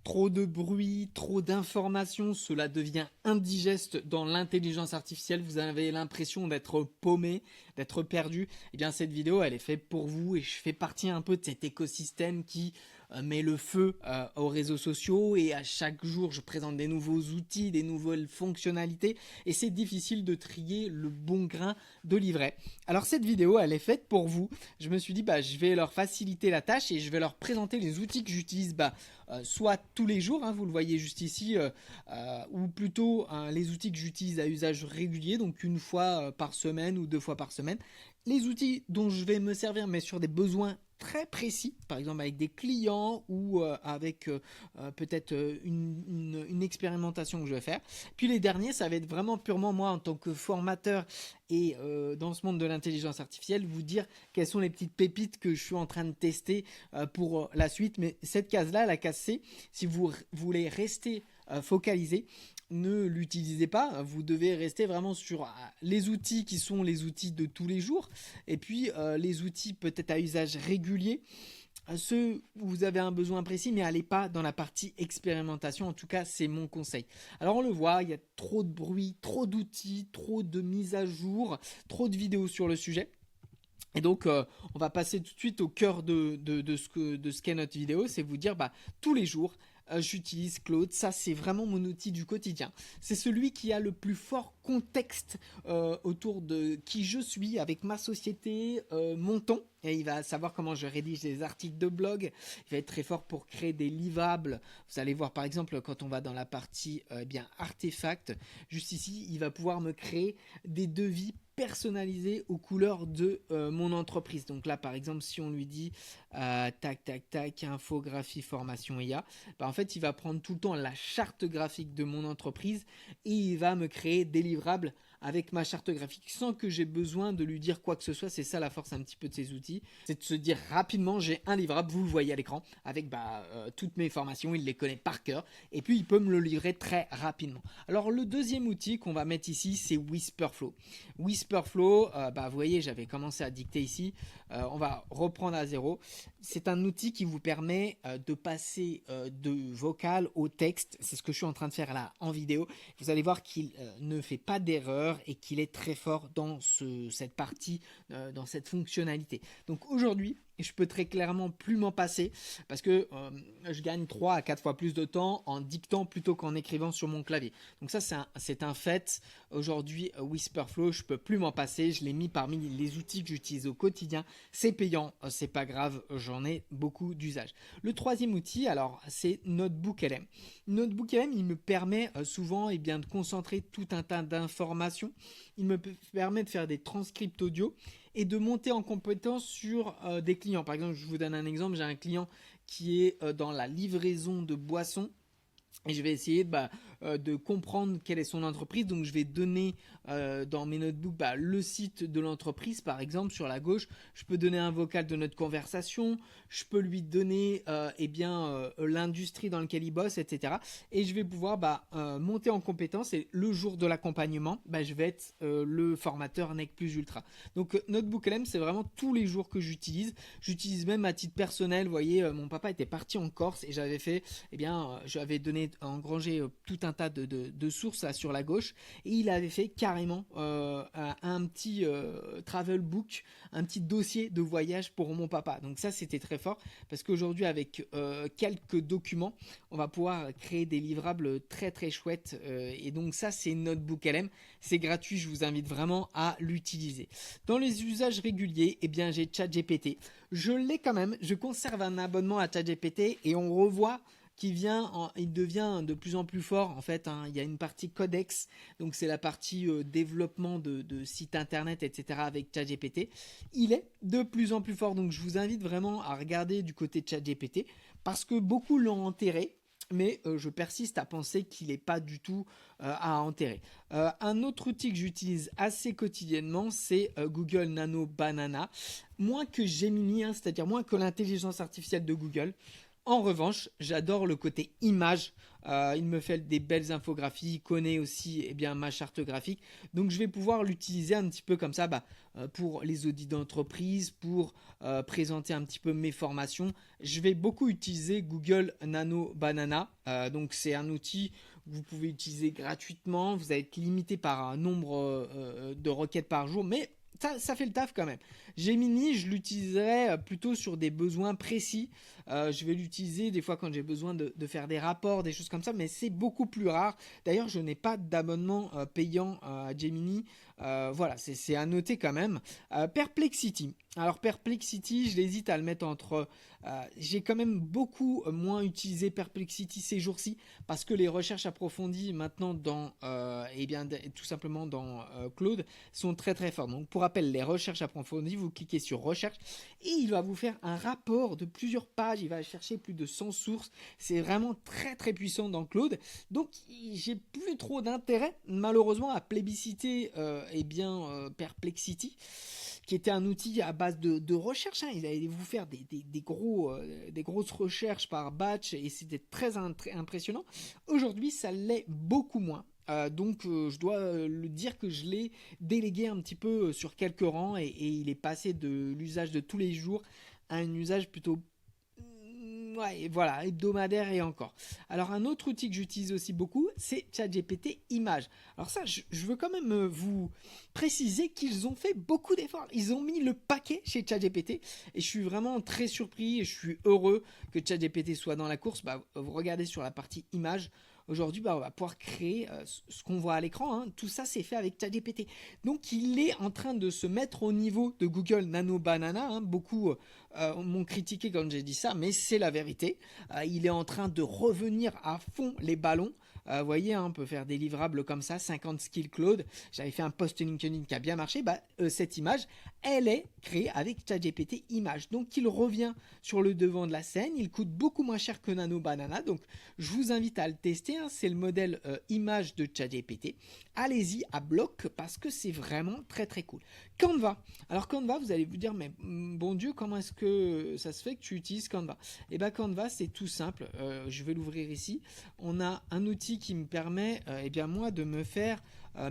Trop de bruit, trop d'informations, cela devient indigeste dans l'intelligence artificielle. Vous avez l'impression d'être paumé, d'être perdu. Eh bien, cette vidéo, elle est faite pour vous et je fais partie un peu de cet écosystème qui met le feu aux réseaux sociaux et à chaque jour, je présente des nouveaux outils, des nouvelles fonctionnalités et c'est difficile de trier le bon grain de livret. Alors, cette vidéo, elle est faite pour vous. Je me suis dit, je vais leur faciliter la tâche et je vais leur présenter les outils que j'utilise, soit tous les jours, hein, vous le voyez juste ici, ou plutôt les outils que j'utilise à usage régulier, donc une fois par semaine ou 2 fois par semaine. Les outils dont je vais me servir, mais sur des besoins très précis, par exemple avec des clients ou avec peut-être une expérimentation que je vais faire. Puis les derniers, ça va être vraiment purement moi en tant que formateur et dans ce monde de l'intelligence artificielle, vous dire quelles sont les petites pépites que je suis en train de tester pour la suite. Mais cette case-là, la case C, si vous voulez rester focalisé, ne l'utilisez pas. Vous devez rester vraiment sur les outils qui sont les outils de tous les jours et puis les outils peut-être à usage régulier. Ceux où vous avez un besoin précis, mais allez pas dans la partie expérimentation. En tout cas, c'est mon conseil. Alors, on le voit, il y a trop de bruit, trop d'outils, trop de mises à jour, trop de vidéos sur le sujet. Et donc, on va passer tout de suite au cœur de ce qu'est notre vidéo. C'est vous dire, tous les jours, j'utilise Claude. Ça, c'est vraiment mon outil du quotidien. C'est celui qui a le plus fort contexte autour de qui je suis, avec ma société, mon ton. Et il va savoir comment je rédige des articles de blog. Il va être très fort pour créer des livrables. Vous allez voir par exemple quand on va dans la partie artefacts, juste ici, il va pouvoir me créer des devis personnalisés aux couleurs de mon entreprise. Donc là par exemple si on lui dit tac tac tac infographie formation IA, en fait il va prendre tout le temps la charte graphique de mon entreprise et il va me créer des livrables avec ma charte graphique sans que j'ai besoin de lui dire quoi que ce soit. C'est ça la force un petit peu de ces outils, c'est de se dire rapidement j'ai un livrable, vous le voyez à l'écran, avec toutes mes formations, il les connaît par cœur et puis il peut me le livrer très rapidement. Alors le deuxième outil qu'on va mettre ici, c'est Whisperflow. Whisperflow, vous voyez j'avais commencé à dicter ici, on va reprendre à zéro. C'est un outil qui vous permet de passer de vocal au texte. C'est ce que je suis en train de faire là en vidéo. Vous allez voir qu'il ne fait pas d'erreur et qu'il est très fort dans cette partie, dans cette fonctionnalité. Donc aujourd'hui, je peux très clairement plus m'en passer parce que je gagne 3 à 4 fois plus de temps en dictant plutôt qu'en écrivant sur mon clavier. Donc ça, c'est un fait. Aujourd'hui, Whisperflow, je peux plus m'en passer. Je l'ai mis parmi les outils que j'utilise au quotidien. C'est payant, c'est pas grave, j'en ai beaucoup d'usage. Le troisième outil, alors, c'est NotebookLM. NotebookLM, il me permet souvent de concentrer tout un tas d'informations. Il me permet de faire des transcripts audio et de monter en compétence sur des clients. Par exemple, je vous donne un exemple, j'ai un client qui est dans la livraison de boissons. Et je vais essayer de comprendre quelle est son entreprise. Donc je vais donner dans mes notebooks le site de l'entreprise. Par exemple sur la gauche, je peux donner un vocal de notre conversation. Je peux lui donner l'industrie dans laquelle il bosse, etc. Et je vais pouvoir monter en compétence. Et le jour de l'accompagnement, je vais être le formateur NEC Plus Ultra. Donc NotebookLM, c'est vraiment tous les jours que j'utilise. J'utilise même à titre personnel. Vous voyez, mon papa était parti en Corse et j'avais fait, j'avais donné engrangé tout un tas de sources là sur la gauche et il avait fait carrément un petit travel book, un petit dossier de voyage pour mon papa. Donc ça c'était très fort parce qu'aujourd'hui avec quelques documents on va pouvoir créer des livrables très très chouettes et donc ça c'est NotebookLM, c'est gratuit, je vous invite vraiment à l'utiliser. Dans les usages réguliers, j'ai ChatGPT. Je l'ai quand même, je conserve un abonnement à ChatGPT et on revoit il devient de plus en plus fort en fait. Il y a une partie codex, donc c'est la partie développement de sites internet, etc. avec ChatGPT. Il est de plus en plus fort, donc je vous invite vraiment à regarder du côté de ChatGPT parce que beaucoup l'ont enterré. Mais je persiste à penser qu'il n'est pas du tout à enterrer. Un autre outil que j'utilise assez quotidiennement, c'est Google Nano Banana. Moins que Gemini, c'est-à-dire moins que l'intelligence artificielle de Google. En revanche, j'adore le côté image. Il me fait des belles infographies, il connaît aussi ma charte graphique. Donc je vais pouvoir l'utiliser un petit peu comme ça pour les audits d'entreprise, pour présenter un petit peu mes formations. Je vais beaucoup utiliser Google Nano Banana. Donc c'est un outil que vous pouvez utiliser gratuitement. Vous allez être limité par un nombre de requêtes par jour, mais ça fait le taf quand même. Gemini, je l'utiliserai plutôt sur des besoins précis. Je vais l'utiliser des fois quand j'ai besoin de faire des rapports, des choses comme ça, mais c'est beaucoup plus rare. D'ailleurs, je n'ai pas d'abonnement payant à Gemini. Voilà, c'est à noter quand même. Perplexity. Alors Perplexity, je l'hésite à le mettre entre... j'ai quand même beaucoup moins utilisé Perplexity ces jours-ci parce que les recherches approfondies maintenant dans tout simplement dans Claude sont très très fortes. Donc pour rappel, les recherches approfondies, vous cliquez sur recherche et il va vous faire un rapport de plusieurs pages. Il va chercher plus de 100 sources. C'est vraiment très très puissant dans Claude. Donc j'ai plus trop d'intérêt malheureusement à plébisciter Perplexity, qui était un outil à base de recherche. Il allait vous faire des grosses recherches par batch et c'était très impressionnant. Aujourd'hui, ça l'est beaucoup moins. Donc je dois le dire que je l'ai délégué un petit peu sur quelques rangs et il est passé de l'usage de tous les jours à un usage plutôt hebdomadaire et encore. Alors un autre outil que j'utilise aussi beaucoup, c'est ChatGPT Images. Alors ça, je veux quand même vous préciser qu'ils ont fait beaucoup d'efforts. Ils ont mis le paquet chez ChatGPT et je suis vraiment très surpris et je suis heureux que ChatGPT soit dans la course. Vous regardez sur la partie images. Aujourd'hui, on va pouvoir créer ce qu'on voit à l'écran. Tout ça, c'est fait avec ChatGPT. Donc, il est en train de se mettre au niveau de Google Nano Banana. Beaucoup m'ont critiqué quand j'ai dit ça, mais c'est la vérité. Il est en train de revenir à fond les ballons. Vous voyez, on peut faire des livrables comme ça, 50 skills Claude. J'avais fait un post LinkedIn qui a bien marché. Cette image, elle est créée avec ChatGPT Images. Donc, il revient sur le devant de la scène. Il coûte beaucoup moins cher que Nano Banana. Donc, je vous invite à le tester. C'est le modèle image de ChatGPT. Allez-y à bloc parce que c'est vraiment très très cool. Canva. Alors Canva, vous allez vous dire, mais bon Dieu, comment est-ce que ça se fait que tu utilises Canva? Canva, c'est tout simple. Je vais l'ouvrir ici. On a un outil qui me permet, moi, de me faire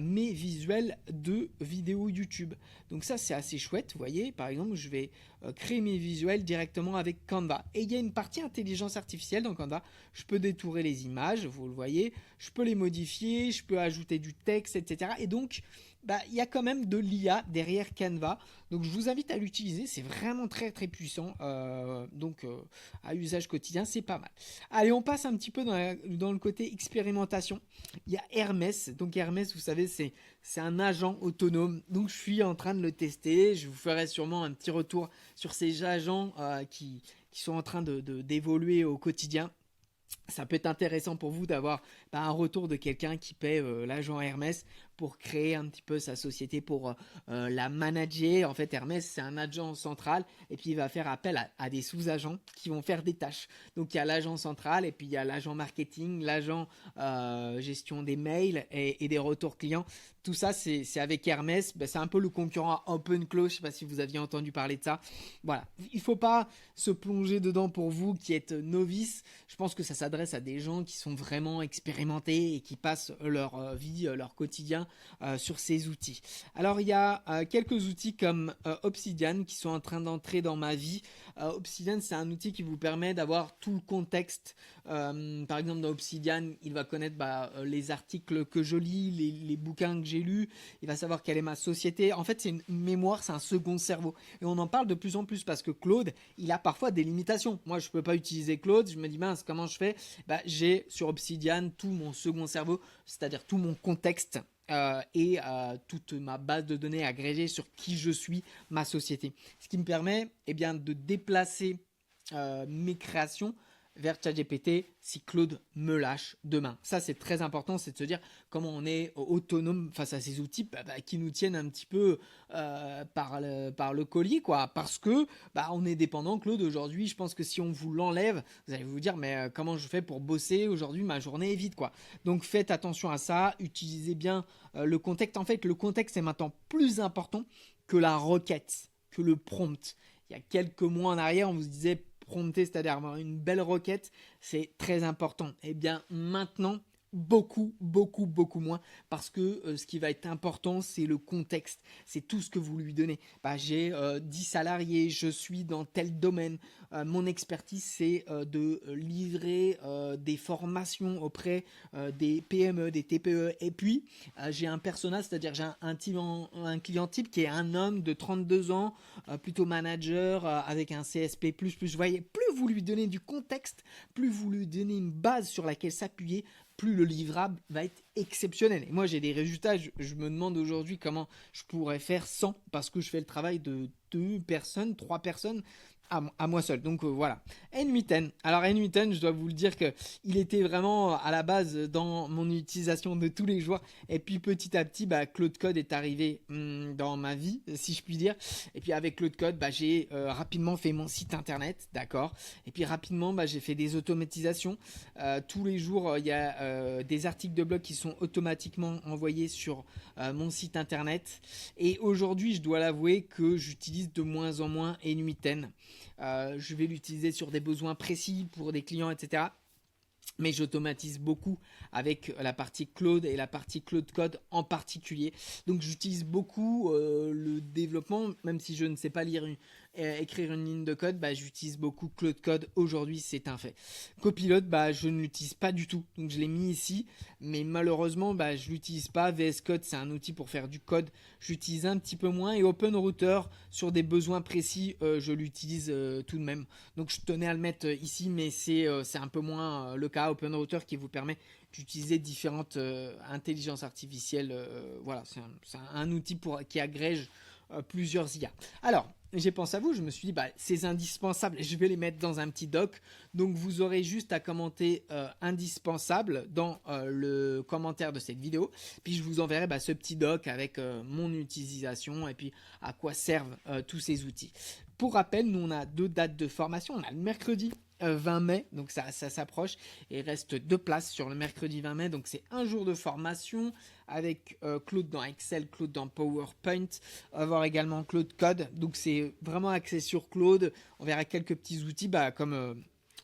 mes visuels de vidéos YouTube. Donc ça, c'est assez chouette. Vous voyez, par exemple, je vais créer mes visuels directement avec Canva. Et il y a une partie intelligence artificielle dans Canva. Je peux détourer les images, vous le voyez. Je peux les modifier, je peux ajouter du texte, etc. Et donc, il y a quand même de l'IA derrière Canva. Donc, je vous invite à l'utiliser. C'est vraiment très, très puissant. À usage quotidien, c'est pas mal. Allez, on passe un petit peu dans le côté expérimentation. Il y a Hermès. Donc, Hermès, vous savez, c'est un agent autonome. Donc, je suis en train de le tester. Je vous ferai sûrement un petit retour sur ces agents qui sont en train d'évoluer au quotidien. Ça peut être intéressant pour vous d'avoir un retour de quelqu'un qui paie l'agent Hermès pour créer un petit peu sa société, pour la manager. En fait, Hermès, c'est un agent central et puis il va faire appel à des sous-agents qui vont faire des tâches. Donc, il y a l'agent central et puis il y a l'agent marketing, l'agent gestion des mails et des retours clients. Tout ça, c'est avec Hermès. C'est un peu le concurrent à OpenClaw. Je ne sais pas si vous aviez entendu parler de ça. Voilà. Il ne faut pas se plonger dedans pour vous qui êtes novice. Je pense que ça s'adresse à des gens qui sont vraiment expérimentés et qui passent leur vie, leur quotidien sur ces outils. Alors, il y a quelques outils comme Obsidian qui sont en train d'entrer dans ma vie. Obsidian, c'est un outil qui vous permet d'avoir tout le contexte. Par exemple, dans Obsidian, il va connaître les articles que je lis, les bouquins que j'ai lus. Il va savoir quelle est ma société. En fait, c'est une mémoire, c'est un second cerveau. Et on en parle de plus en plus parce que Claude, il a parfois des limitations. Moi, je ne peux pas utiliser Claude. Je me dis, mince, comment je fais? J'ai sur Obsidian tout mon second cerveau, c'est-à-dire tout mon contexte. Toute ma base de données agrégée sur qui je suis, ma société. Ce qui me permet de déplacer mes créations vers ChatGPT si Claude me lâche demain. Ça, c'est très important, c'est de se dire comment on est autonome face à ces outils qui nous tiennent un petit peu par le collier, quoi. Parce que on est dépendant. Claude, aujourd'hui, je pense que si on vous l'enlève, vous allez vous dire, mais comment je fais pour bosser aujourd'hui? Ma journée est vide, quoi. Donc, faites attention à ça. Utilisez bien le contexte. En fait, le contexte est maintenant plus important que la requête, que le prompt. Il y a quelques mois en arrière, on vous disait prompter, c'est-à-dire avoir une belle requête, c'est très important. Et bien maintenant, beaucoup moins, parce que ce qui va être important, c'est le contexte, c'est tout ce que vous lui donnez. J'ai 10 salariés, je suis dans tel domaine, mon expertise c'est de livrer des formations auprès des PME, des TPE, et puis j'ai un persona, c'est-à-dire j'ai un client type qui est un homme de 32 ans, plutôt manager, avec un CSP++. Vous voyez, plus vous lui donnez du contexte, plus vous lui donnez une base sur laquelle s'appuyer, plus le livrable va être exceptionnel. Et moi, j'ai des résultats. Je me demande aujourd'hui comment je pourrais faire 100 parce que je fais le travail de 2 personnes, 3 personnes à moi seul. Donc voilà. N8N. Alors N8N, je dois vous le dire que il était vraiment à la base dans mon utilisation de tous les jours. Et puis petit à petit, Claude Code est arrivé dans ma vie, si je puis dire. Et puis avec Claude Code, j'ai rapidement fait mon site internet, d'accord. Et puis rapidement, j'ai fait des automatisations. Tous les jours, il y a des articles de blog qui sont automatiquement envoyés sur mon site internet. Et aujourd'hui, je dois l'avouer que j'utilise de moins en moins N8N. Je vais l'utiliser sur des besoins précis pour des clients, etc. Mais j'automatise beaucoup avec la partie Claude et la partie Claude Code en particulier. Donc j'utilise beaucoup le développement, même si je ne sais pas écrire une ligne de code, j'utilise beaucoup Claude Code. Aujourd'hui, c'est un fait. Copilot, je ne l'utilise pas du tout. Donc je l'ai mis ici, mais malheureusement, je l'utilise pas. VS Code, c'est un outil pour faire du code. J'utilise un petit peu moins. Et OpenRouter, sur des besoins précis, je l'utilise tout de même. Donc je tenais à le mettre ici, mais c'est un peu moins le cas. OpenRouter qui vous permet d'utiliser différentes intelligences artificielles. Voilà, c'est un outil qui agrège plusieurs IA. Alors, j'ai pensé à vous, je me suis dit, c'est indispensable, je vais les mettre dans un petit doc. Donc, vous aurez juste à commenter indispensable dans le commentaire de cette vidéo. Puis, je vous enverrai ce petit doc avec mon utilisation et puis à quoi servent tous ces outils. Pour rappel, nous, on a 2 dates de formation. On a le mercredi 20 mai, donc ça s'approche, et il reste 2 places sur le mercredi 20 mai, donc c'est un jour de formation avec Claude dans Excel, Claude dans PowerPoint, on va voir également Claude Code, donc c'est vraiment axé sur Claude. On verra quelques petits outils comme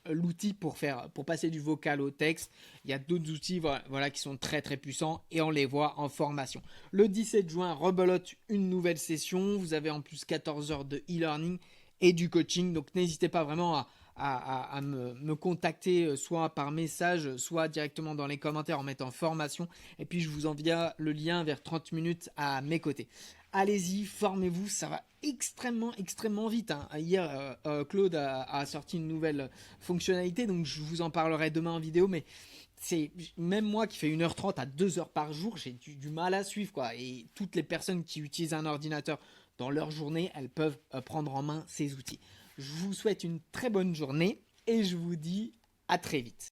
l'outil pour passer du vocal au texte. Il y a d'autres outils voilà, qui sont très très puissants et on les voit en formation. Le 17 juin, rebelote une nouvelle session, vous avez en plus 14 heures de e-learning et du coaching, donc n'hésitez pas vraiment à me contacter soit par message, soit directement dans les commentaires en mettant formation. Et puis je vous envoie le lien vers 30 minutes à mes côtés. Allez-y, formez-vous, ça va extrêmement vite. Hier, Claude a sorti une nouvelle fonctionnalité, donc je vous en parlerai demain en vidéo, mais c'est même moi qui fais 1h30 à 2h par jour, j'ai du mal à suivre, quoi. Et toutes les personnes qui utilisent un ordinateur dans leur journée, elles peuvent prendre en main ces outils. Je vous souhaite une très bonne journée et je vous dis à très vite.